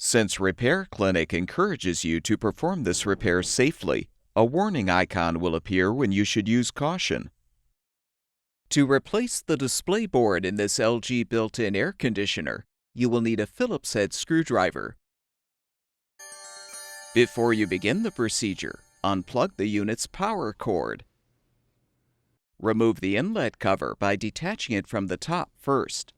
Since Repair Clinic encourages you to perform this repair safely, a warning icon will appear when you should use caution. To replace the display board in this LG built-in air conditioner, you will need a Phillips head screwdriver. Before you begin the procedure, unplug the unit's power cord. Remove the inlet cover by detaching it from the top first.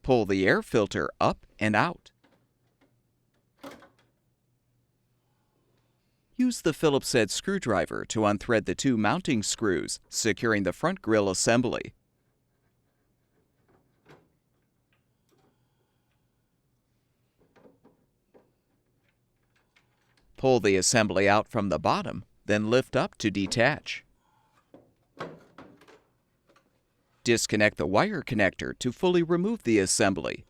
Pull the air filter up and out. Use the Phillips head screwdriver to unthread the two mounting screws, securing the front grille assembly. Pull the assembly out from the bottom, then lift up to detach. Disconnect the wire connector to fully remove the assembly.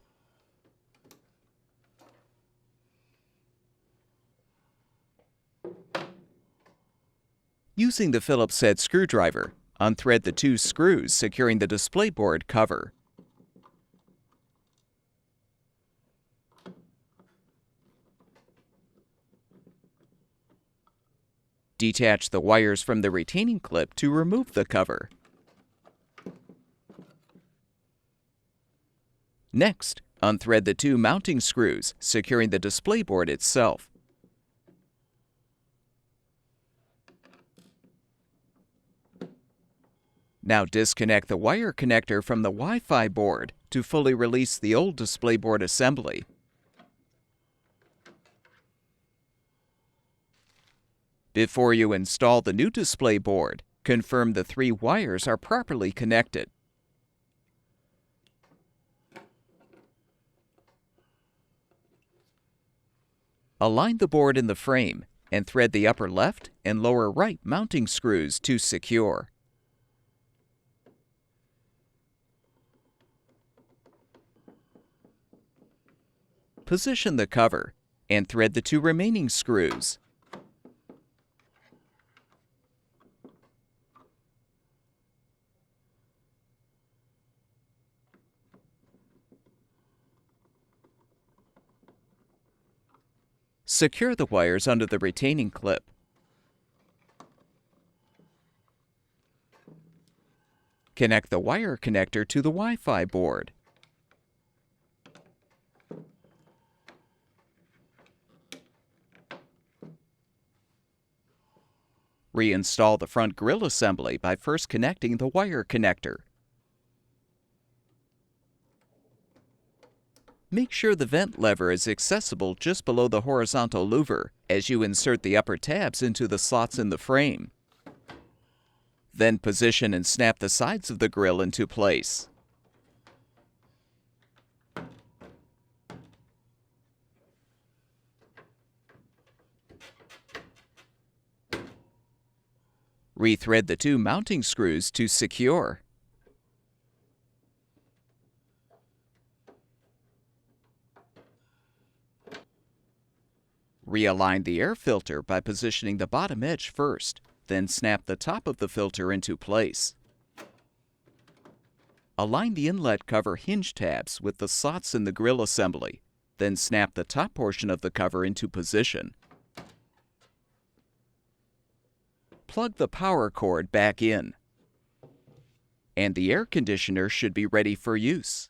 Using the Phillips head screwdriver, unthread the two screws securing the display board cover. Detach the wires from the retaining clip to remove the cover. Next, unthread the two mounting screws, securing the display board itself. Now disconnect the wire connector from the Wi-Fi board to fully release the old display board assembly. Before you install the new display board, confirm the three wires are properly connected. Align the board in the frame and thread the upper left and lower right mounting screws to secure. Position the cover and thread the two remaining screws. Secure the wires under the retaining clip. Connect the wire connector to the Wi-Fi board. Reinstall the front grille assembly by first connecting the wire connector. Make sure the vent lever is accessible just below the horizontal louver as you insert the upper tabs into the slots in the frame. Then position and snap the sides of the grille into place. Rethread the two mounting screws to secure. Realign the air filter by positioning the bottom edge first, then snap the top of the filter into place. Align the inlet cover hinge tabs with the slots in the grille assembly, then snap the top portion of the cover into position. Plug the power cord back in, and the air conditioner should be ready for use.